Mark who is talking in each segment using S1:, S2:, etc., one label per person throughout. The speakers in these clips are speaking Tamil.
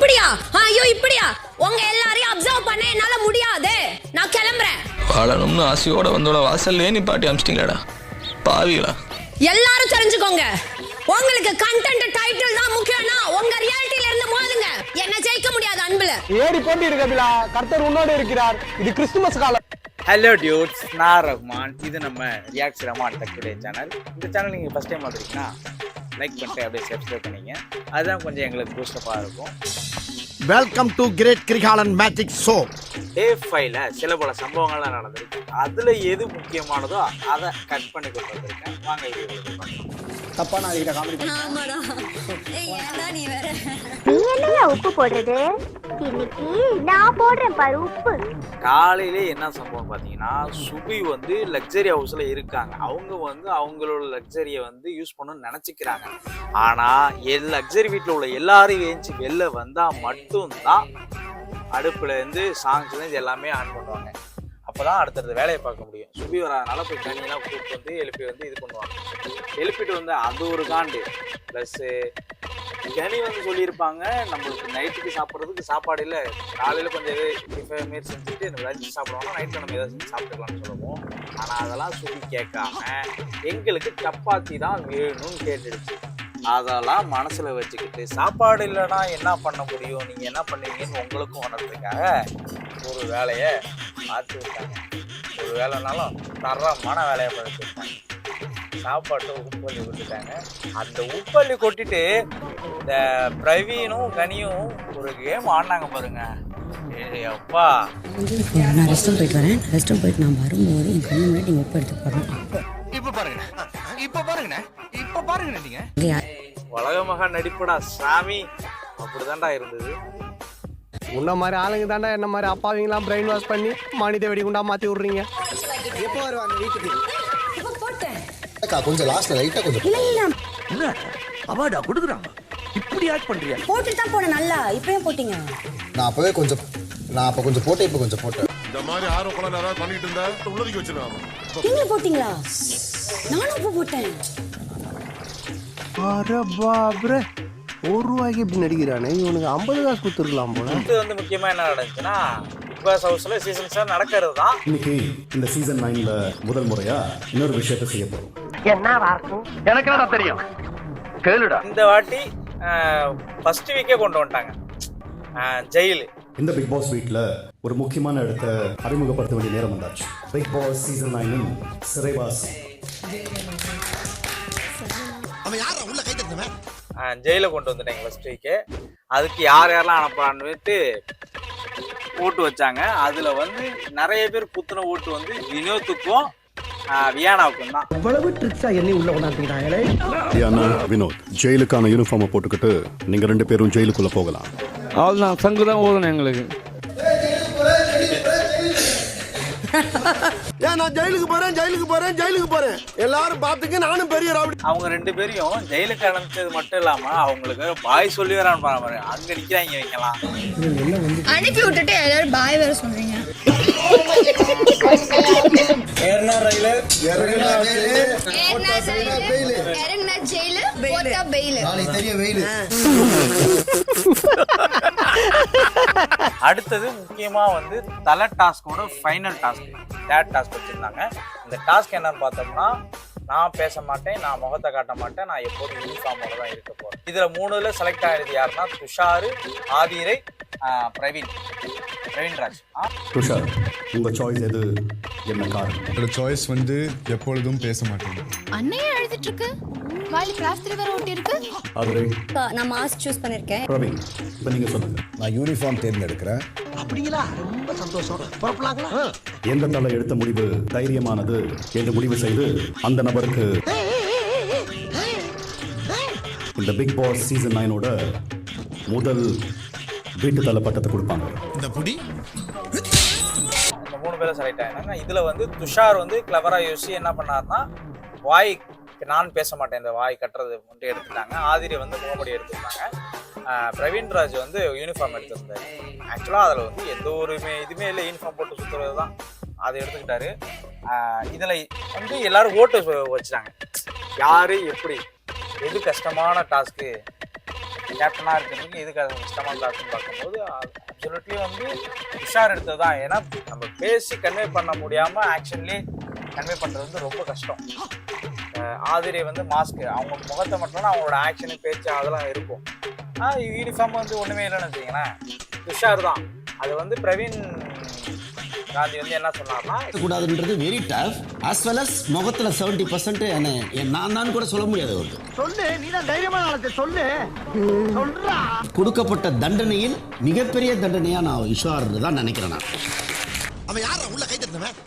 S1: இப்படியா ஐயோ இப்படியா உங்க எல்லாரையும் அப்சர்வ் பண்ண என்னால முடியாது. நான் கிளம்புறேன்.
S2: வாழணும்னு ஆசையோட வந்தோட வாசல்லே நீ பாட்டி அமிச்சிட்டீங்களா பாவிகளா.
S1: எல்லாரும் தெரிஞ்சுக்கோங்க, உங்களுக்கு கண்டென்ட் டைட்டில் தான் முக்கியம்னா உங்க ரியாலிட்டில இருந்து மோதுங்க. என்ன ஜெயிக்க முடியாது அன்புல.
S3: ஏடி போட்டி இருக்கு கபிலா, கர்த்தர் உன்னோடு இருக்கிறார். இது கிறிஸ்துமஸ் காலம்.
S4: ஹலோ டியூட்ஸ், நான் ரஹ்மான். இது நம்ம react Rahman tech today channel. இந்த சேனல் நீங்கள் ஃபஸ்ட் டைம் வந்துருக்கீங்கன்னா லைக் பண்ணிட்டு அப்படியே சப்ஸ்கிரைப் பண்ணிங்க. அதுதான் கொஞ்சம் எங்களுக்கு பூஸ்டப்பாக இருக்கும்.
S5: Welcome to great Kirikalan magic show.
S4: Day 5ல சில பல சம்பவங்கள்லாம் நடந்திருக்கு. அதில் எது முக்கியமானதோ அதை கட் பண்ணி கொண்டு வந்திருக்கேன். வாங்க வீடியோ
S3: தப்பா நான் இதை காமெடி
S1: ஆமாடா. ஏய் ஏன்டா நீ வேற.
S6: நீ என்னையா உப்பு போடுறது? இன்னைக்கு நான் போடுறேன் பாரு உப்பு.
S4: காலையிலே என்ன சம்பவம் பார்த்தீங்கன்னா, சுபி வந்து லக்ஸரி ஹவுஸில் இருக்காங்க. அவங்க வந்து அவங்களோட லக்ஸரியை வந்து யூஸ் பண்ணணும்னு நினச்சிக்கிறாங்க. ஆனால் லக்ஸரி வீட்டில் உள்ள எல்லாரும் ஏஞ்சி வெளில வந்தால் மட்டும்தான் அடுப்புலேருந்து சாங்ஸ்லேருந்து எல்லாமே ஆன் பண்ணுவாங்க. அப்போ தான் அடுத்தடுத்த வேலையை பார்க்க முடியும். சுபி வராதனால போய் கனியெல்லாம் கூப்பிட்டு வந்து எழுப்பி வந்து இது பண்ணுவாங்க. எழுப்பிட்டு வந்து அது ஒரு காண்டு. ப்ளஸ்ஸு கனி வந்து சொல்லியிருப்பாங்க, நம்மளுக்கு நைட்டுக்கு சாப்பிட்றதுக்கு சாப்பாடு இல்லை, காலையில் கொஞ்சம் எது டிஃபன் மாரி செஞ்சுட்டு லஞ்சு சாப்பிடுவாங்க, நைட்டில் நம்ம எதாவது செஞ்சு சாப்பிட்டுக்கலாம்னு சொல்லுவோம். ஆனால் அதெல்லாம் சுபி கேட்காம எங்களுக்கு சப்பாத்தி தான் வேணும்னு கேட்டுடுச்சு. அதெல்லாம் மனசில் வச்சுக்கிட்டு சாப்பாடு இல்லைன்னா என்ன பண்ண முடியும், நீங்கள் என்ன பண்ணுவீங்கன்னு உங்களுக்கும் உணர்றதுக்காக ஒரு வேலையை மாற்றி விட்டாங்க. ஒரு வேலைனாலும் தரமான வேலையை படுத்தி விட்டாங்க. சாப்பாட்டை உப்பள்ளி விட்டுட்டாங்க. அந்த உப்பள்ளி கொட்டிட்டு இந்த பிரவீனும் கனியும் ஒரு கேம் ஆடினாங்க பாருங்க. அப்பா
S7: நான் ரெஸ்ட் போயிட்டு வரேன். ரெஸ்ட் போயிட்டு நான் வரும்போது என் கண்ணு முன்னாடி நீங்கள் உப்பு எடுத்து போடுறேன்.
S2: இப்ப பாருங்க நீங்க
S4: உலக மகா நடிப்படா சாமி. அப்படிதான்டா இருந்தது.
S3: உன்ன மாதிரி ஆளுங்க தாண்டா என்ன மாதிரி அப்பாவிங்களாம் பிரெயின் வாஷ் பண்ணி மனித வெடிகுண்டா மாத்தி விடுறீங்க. எப்போ வருவாங்க வீட்டுக்கு?
S1: இப்ப போட்டேன்.
S5: அக்கா கொஞ்சம் லாஸ்ட்ல லைட்டா கொஞ்சம்
S1: இல்ல இல்ல
S5: என்ன அவார்டா கொடுக்குறாங்க. இப்படி ஆக்ட் பண்றியா?
S1: போட்டு தான் போன நல்லா. இப்பவே போட்டீங்க.
S5: நான் அப்ப கொஞ்சம் போட்டேன், இப்ப கொஞ்சம் போட்டேன்.
S8: இந்த மாதிரி ஆர்வம் கொள்ள ஏதாவது பண்ணிட்டு இருந்தா உள்ளதுக்கு வச்சிருக்காங்க.
S1: நீங்க போட்டீங்களா? நானும் இப்ப போட்டேன்.
S3: அரே பாப்ரே, ₹1 இப்படி நடிக்கிறானே, இவனுக்கு 50 காசு கொடுத்துருக்கலாம் போல.
S4: இது வந்து முக்கியமாக என்ன நடந்துச்சுன்னா, பிக் பாஸ் ஹவுஸில் சீசன் 7 நடக்கிறது தான்.
S9: இன்னைக்கு இந்த சீசன் 9ல முதல் முறையா இன்னொரு விஷயத்தை செய்ய போறோம்.
S3: எனக்கு என்ன தெரியும், கேளுடா.
S4: இந்த வாட்டி ஃபர்ஸ்ட் வீக்கே கொண்டு வந்துட்டாங்க ஜெயிலு.
S9: இந்த பிக் பாஸ் வீட்ல ஒரு முக்கியமான இடத்தை அறிமுகப்படுத்த வேண்டிய நேரம் வந்தாச்சு. பிக் பாஸ் சீசன் 9 சிறைவாசி.
S4: ஜெயில கொண்டு வந்துட்டாங்க ஃபர்ஸ்ட் வீக்கே. அதுக்கு யார் யாரெல்லாம் அனுப்புறான்னு ஓட்டு வச்சாங்க. அதுல வந்து நிறைய பேர் குத்துன ஓட்டு வந்து வினோத்துக்கும் வியானாவுக்கும் தான்.
S3: இவ்வளவு ட்ரிக்ஸா என்னை உள்ள கொண்டாந்துட்டாங்களே.
S9: வியானா, வினோத் ஜெயிலுக்கான யூனிஃபார்மை போட்டுக்கிட்டு நீங்க 2 பேரும் ஜெயிலுக்குள்ள போகலாம்.
S2: அவ்வளவுதான், சங்கு தான் ஓடணும் எங்களுக்கு.
S5: நான் ஜெயிலுக்கு போறேன் எல்லாரும் பாத்துக்க, நானும் பெரிய ராவடி.
S4: அவங்க 2 பேரையும் ஜெயிலுக்கு அனுப்பிச்சது மட்டும் இல்லாம அவங்களுக்கு பாய் சொல்லி வரான்னு பாரு. அங்க நிக்கிறாங்க வைக்கலாம்.
S1: அனுப்பி விட்டுட்டு எல்லாரும் பாய் வேற சொல்றீங்க.
S4: அடுத்தது முக்கியமா வந்து தலை டாஸ்கோட ஃபைனல் டாஸ்க், தேர்ட் டாஸ்க் வச்சிருந்தாங்க. இந்த டாஸ்க் என்னன்னு பார்த்தோம்னா, நான் பேச மாட்டேன், நான் முகத்தை காட்ட மாட்டேன், நான் எப்போதும் யூனிஃபார்மோட தான் இருக்க போறேன். இதுல 3ல செலக்ட் ஆகிறது யாருன்னா துஷாரு, ஆதிரை, பிரவீன்ராஜ்.
S9: துஷார், உங்க சாய்ஸ் எது, என்ன காரணம்?
S8: என்னோட சாய்ஸ் வந்து எப்பொழுதும் பேச மாட்டேன்.
S1: அண்ணையே எழுதிட்டு இருக்கு, வாயில பிளாஸ்டர் வேற ஒட்டி இருக்கு.
S9: ஆதிரை,
S1: நான் மாஸ்க் சூஸ் பண்ணிருக்கேன்.
S9: பிரவீன், இப்ப நீங்க சொல்லுங்க.
S5: நான் யூனிஃபார்ம் தேர்ந்தெடுக்கிறேன்.
S3: அப்படிங்களா? ரொம்ப சந்தோஷம். புறப்படலாங்களா?
S9: எந்த தலை எடுத்த முடிவு தைரியமானது என்று முடிவு செய்து அந்த நபருக்கு இந்த பிக் பாஸ் சீசன் 9ஓட முதல் வீட்டு தலை பட்டத்தை கொடுப்பாங்க.
S8: இந்த புடி
S4: இந்த 3 பேரும் செலக்ட் ஆனாங்க. இதுல வந்து துஷார் வந்து கிளவரா யோசிச்சு என்ன பண்ணாருன்னா, வாய் நான் பேச மாட்டேன், இந்த வாய் கட்டுறது மட்டும் எடுத்துட்டாங்க. ஆதிரி வந்து முகமுடி எடுத்துட்டாங்க. பிரவீன்ராஜ் வந்து யூனிஃபார்ம் எடுத்திருந்தாரு. ஆக்சுவலாக அதில் வந்து எந்த ஒரு இதுவுமே இல்லை, யூனிஃபார்ம் போட்டு சுற்றுறது தான். அதை எடுத்துக்கிட்டாரு. இதில் வந்து எல்லாரும் ஓட்டு வச்சுட்டாங்க. யார் எப்படி, எது கஷ்டமான டாஸ்க்கு, கேப்டனாக இருக்கிறதுக்கு எதுக்கு அது இஷ்டமாக இருந்தாச்சுன்னு பார்க்கும்போது அப்சல்யூட்லி வந்து துஷார் எடுத்தது தான். ஏன்னா நம்ம பேசி கன்வே பண்ண முடியாமல் ஆக்ஷன்லேயே கன்வே பண்ணுறது வந்து ரொம்ப கஷ்டம். ஆதிரை வந்து மாஸ்க்கு அவங்க முகத்தை மட்டும்னா அவங்களோட ஆக்ஷனு பேச்சு அதெல்லாம் இருக்கும். யூனிஃபார்ம் வந்து ஒன்றுமே இல்லைன்னு வச்சுக்கீங்களேன், துஷார் தான். அது வந்து பிரவீன் காந்தி வந்து என்ன சொன்னார்னா
S10: கூடாதுன்றது very tough as well as முகத்துல 70% நான் தான் கூட சொல்ல முடியாது. அவருக்கு
S3: சொல்லு, நீ தான் தைரியமான ஆளு, சொல்லு சொல்றா.
S10: கொடுக்கப்பட்ட தண்டனையில் மிகப்பெரிய தண்டனையா நான் துஷார் தான் நினைக்கிறேன். நான்
S5: அவன் யாரா உள்ள கை தட்டினவன்?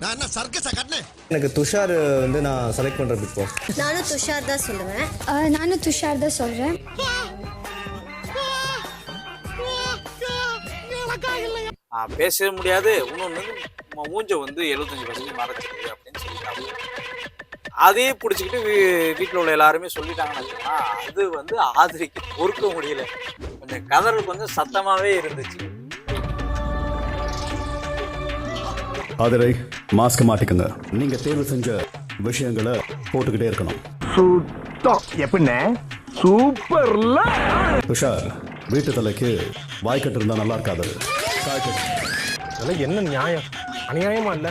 S5: நான் என்ன சர்க்கஸா கட்டினேன்?
S3: எனக்கு துஷார் வந்து நான் செலக்ட் பண்ற பிக் பாஸ்.
S1: நானும் துஷார் தான் சொல்லுவேன்.
S6: நானும் துஷார் தான் சொல்றேன்.
S4: பேசவே முடியாது, இன்னொன்று மூஞ்ச வந்து 75% மறைச்சிருக்கு அப்படின்னு சொல்லிட்டாங்க. அதே பிடிச்சிக்கிட்டு வீட்டில் உள்ள எல்லாருமே சொல்லிட்டாங்கன்னு வச்சுக்கோங்களா, அது வந்து ஆதிரிக்கு பொறுக்க முடியல. கொஞ்சம் கதறல் கொஞ்சம் சத்தமாகவே இருந்துச்சு.
S9: ஆதிரை மாஸ்க் மாட்டிக்கங்க. நீங்க தேர்வு செஞ்ச விஷயங்களை போட்டுக்கிட்டே இருக்கணும்.
S3: சுத்தம் எப்படின்னு சூப்பர்ல.
S9: துஷார் வீட்டு தலைக்கு வாய்க்கட்டு இருந்தா நல்லா இருக்காது.
S3: அதெல்லாம் என்ன நியாயம்? அநியாயமா இல்ல?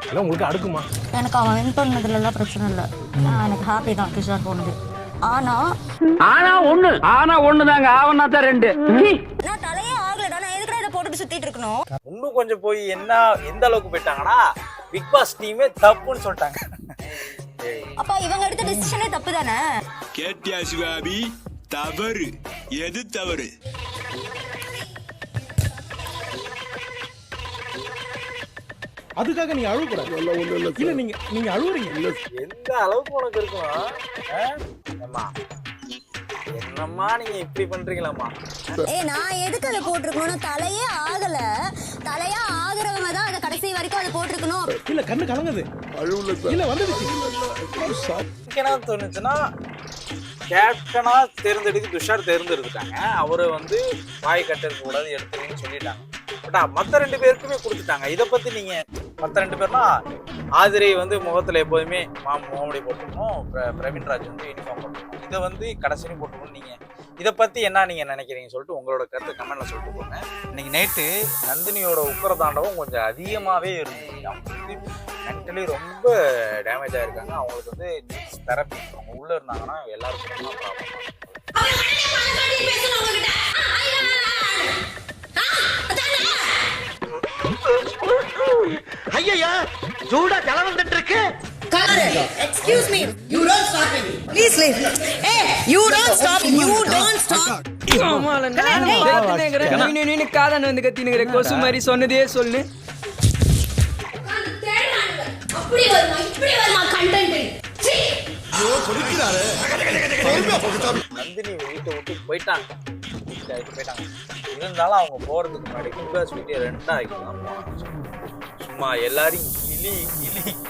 S3: அதெல்லாம் உங்களுக்கு அடுக்குமா?
S7: எனக்கு அவன் வின் பண்ணதுலாம் பிரச்சனை இல்லை, எனக்கு ஹாப்பி தான் துஷார் போனது. ஆனா
S3: ஒண்ணுதாங்க, ஆவனா தான் ரெண்டு.
S7: நான் தலையே ஆகலடா, நான் எதுக்குடா இதை போட்டுட்டு சுத்திட்டு இருக்கணும்?
S4: இன்னும் கொஞ்சம் போய் எந்த அளவுக்கு போயிட்டாங்கன்னா பிக் பாஸ் டீமே தப்புன்னு சொல்லிட்டாங்க.
S7: அப்பா இவங்க எடுத்த டிசிஷனே தப்பு தானே?
S5: கேட்டியா சிவாபி? தவறு. எது தவறு?
S3: அதுக்காக நீங்க அழுவ கூடாது. இல்ல நீங்க அழுவுறீங்க.
S4: எந்த அளவுக்கு உனக்கு இருக்கணும்? என்னம்மா நீங்க இப்படி பண்றீங்களாம்மா?
S1: நான் எதுக்கு அதை போட்டிருக்கணும்? தலையே ஆகல. தலையா ஆகுறவங்க தான் அதை கடைசி வரைக்கும் அதை போட்டிருக்கணும்.
S3: இல்ல கண்ணு கலங்குது. இல்ல வந்துடுச்சு.
S4: என்ன தோணுச்சுன்னா கேப்டனா தேர்ந்தெடுத்து துஷார் தேர்ந்தெடுத்துட்டாங்க. அவரை வந்து வாய் கட்டிருக்க கூடாது, எடுத்துருன்னு சொல்லிட்டாங்க. பட் மற்ற 2 பேருக்குமே கொடுத்துட்டாங்க. இதை பத்தி நீங்க மற்ற 2 பேர்னா ஆதிரை வந்து முகத்துல எப்போதுமே முகமுடி போட்டுக்கணும், பிரவீன்ராஜ் வந்து யூனிஃபார்ம் போட்டுக்கணும், இதை வந்து கடைசியும் போட்டுக்கணும். நீங்க இதை பத்தி என்ன நீங்க நினைக்கிறீங்க சொல்லிட்டு உங்களோட கருத்து கமெண்ட்ல சொல்லிட்டு போங்க. இன்னைக்கு நைட்டு நந்தினியோட உக்கரதாண்டவம் கொஞ்சம் அதிகமாகவே இருந்துச்சு. அவங்க வந்து மென்டலி ரொம்ப டேமேஜ் ஆயிருக்காங்க. அவங்களுக்கு வந்து தெரப்பி அவங்க உள்ள இருந்தாங்கன்னா எல்லாருக்கும் ப்ராப்ளம்.
S3: ஐயா ஜூடா கலந்துட்டு இருக்கு.
S1: Excuse me. You don't stop me. Please leave. Hey, you don't stop. You don't stop.
S2: நீ காதன் வந்து கத்தினுங்கிற கொசு மாதிரி சொன்னதே சொல்லு.
S1: அப்படி வருமா இப்படி வருமா கண்டென்ட்?
S4: நந்தினி வீட்டை விட்டு போயிட்டாங்க. இருந்தாலும் அவங்க போறதுக்கு முன்னாடி பிக் பாஸ் வீட்டை 2 ஆகிக்கலாம் போனாங்க. சும்மா எல்லாரையும்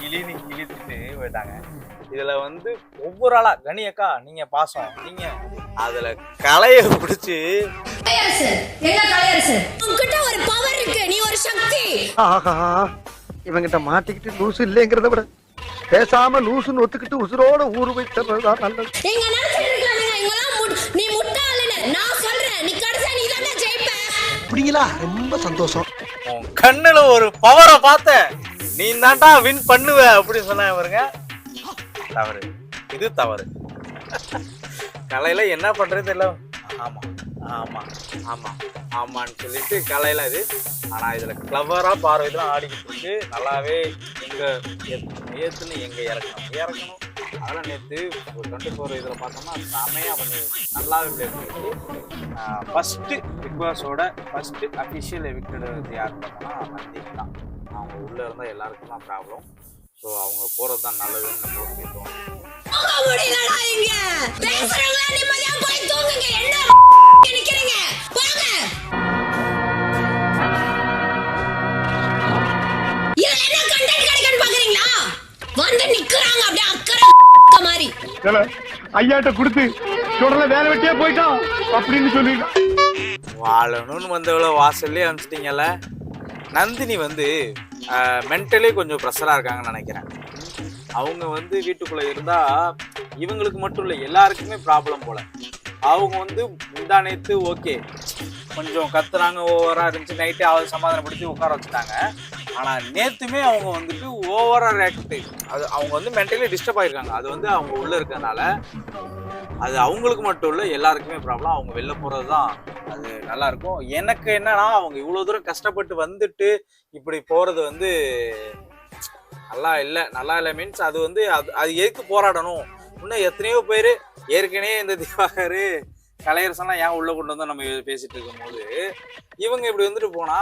S4: கிளின்னு கிழித்துட்டு போயிட்டாங்க. இதுல வந்து ஒவ்வொரு ஆளா கணியக்கா நீங்க பாசம், நீங்க அதுல கலைய பிடிச்சு
S1: உன்கிட்ட ஒரு பவர் இருக்கு, நீ ஒரு சக்தி.
S3: இவங்கிட்ட மாட்டிக்கிட்டு லூசு இல்லைங்கிறத விட பேசாம லூசுன்னு ஒத்துக்கிட்டு உசுரோட ஊரு போய் தர்றதுதான் நல்லது.
S1: நீங்க நினைச்சிட்டு இருக்காங்க இவங்கலாம் நீ முட்டாளன்னு. நான் சொல்றேன், நீ கடைசியா நீ தானே ஜெயிப்ப.
S3: அப்படிங்களா? ரொம்ப சந்தோஷம்.
S4: உன் கண்ணுல ஒரு பவரை பார்த்த, நீ தான்டா வின் பண்ணுவ அப்படின்னு சொன்னாங்க பாருங்க. தவறு, இது தவறு. கலையில என்ன பண்றது தெரியல. ஆமா ஆமா ஆமா ஆமான்னு சொல்லிட்டு கலையில இது. ஆனா இதுல கிளவரா பார்வைதான் ஆடிக்கிட்டு இருக்கு. நல்லாவே எங்க ஏத்துன்னு எங்க இறக்கணும். அதெல்லாம் நேற்று ஒரு 24 இதில் பார்த்தோம்னா செமையாக பண்ணி நல்லாவே பிளே பண்ணிருக்கு. ஃபஸ்ட்டு பிக் பாஸோட ஃபஸ்ட்டு அஃபிஷியல் எவிக்டட் யாருன்னு பார்த்தோம்னா நந்தினி தான். அவங்க உள்ளே இருந்தால் எல்லாருக்கும் தான் ப்ராப்ளம். ஸோ அவங்க போகிறது தான் நல்லதுன்னு நம்ம சொல்லிட்டோம்.
S1: வந்து நிக்கிறாங்க அப்படியே அக்கறை மாதிரி.
S3: ஐயாட்ட கொடுத்து தொடர்ல வேலை வெட்டியே போயிட்டோம் அப்படின்னு சொல்லி
S4: வாழணும்னு வந்தவளோ வாசல்லே அனுப்பிச்சிட்டீங்கல்ல. நந்தினி வந்து மென்டலி கொஞ்சம் ப்ரெஷராக இருக்காங்கன்னு நினைக்கிறேன். அவங்க வந்து வீட்டுக்குள்ளே இருந்தால் இவங்களுக்கு மட்டும் இல்லை எல்லாருக்குமே ப்ராப்ளம் போல். அவங்க வந்து முந்தா நேத்து ஓகே கொஞ்சம் கத்துறாங்க, ஓவரா இருந்துச்சு, நைட்டே அவங்க சமாதானப்படுத்தி உட்கார வச்சுட்டாங்க. ஆனா நேத்துமே அவங்க வந்துட்டு ஓவரா ரியாக்ட், அது அவங்க வந்து மென்டலி டிஸ்டர்ப் ஆயிருக்காங்க. அது வந்து அவங்க உள்ள இருக்கறனால அது அவங்களுக்கு மட்டும் இல்லை, எல்லாருக்குமே ப்ராப்ளம். அவங்க வெளில போகிறது தான் அது நல்லா இருக்கும். எனக்கு என்னன்னா, அவங்க இவ்வளோ தூரம் கஷ்டப்பட்டு வந்துட்டு இப்படி போகிறது வந்து நல்லா இல்லை மீன்ஸ் அது வந்து அது எதுக்கு போராடணும்? இன்னும் எத்தனையோ பேர் ஏற்கனவே இந்த திவாகர் கலையரசெல்லாம் ஏன் உள்ள கொண்டு வந்தோம் நம்ம பேசிட்டு இருக்கும்போது, இவங்க இப்படி வந்துட்டு போனா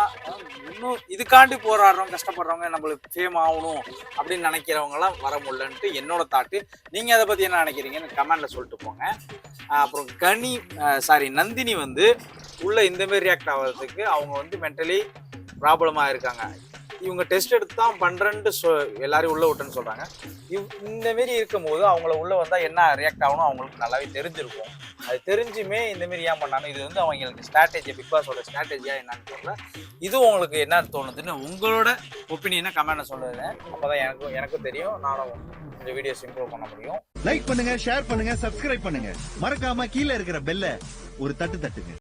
S4: இன்னும் இதுக்காண்டி போராடுறவங்க, கஷ்டப்படுறவங்க, நம்மளுக்கு ஃபேம் ஆகணும் அப்படின்னு நினைக்கிறவங்க எல்லாம் வர முடியலன்ட்டு என்னோட தாட்டு. நீங்க அதை பத்தி என்ன நினைக்கிறீங்கன்னு கமெண்ட்ல சொல்லிட்டு போங்க. அப்புறம் நந்தினி வந்து உள்ள இந்த மாதிரி ரியாக்ட் ஆகிறதுக்கு அவங்க வந்து மென்டலி ப்ராப்ளமா இருக்காங்க. இவங்க டெஸ்ட் எடுத்து தான் பண்றேன்ட்டு எல்லாரையும் உள்ள விட்டுன்னு சொல்றாங்க. இந்த மாரி இருக்கும் போது அவங்கள உள்ள வந்தா என்ன ரியாக்ட் ஆகணும் அவங்களுக்கு நல்லாவே தெரிஞ்சிருக்கும். அது தெரிஞ்சுமே இந்த மாரி ஏன் பண்ணாங்க? இது வந்து அவங்களுக்கு ஸ்ட்ராட்டஜி, பிக் பாஸோட ஸ்ட்ராட்டஜியா என்னன்னு தெரியல. இது உங்களுக்கு என்ன தோணுதுன்னு உங்களோட ஒப்பீனியனை கமெண்ட்ல சொல்லுங்க. அப்பதான் எனக்கும் தெரியும், நானும் இந்த வீடியோஸ் இம்ப்ரூவ் பண்ண முடியும்.
S5: லைக் பண்ணுங்க, ஷேர் பண்ணுங்க, சப்ஸ்கிரைப் பண்ணுங்க. மறக்காம கீழே இருக்கிற பெல்ல ஒரு தட்டுங்க.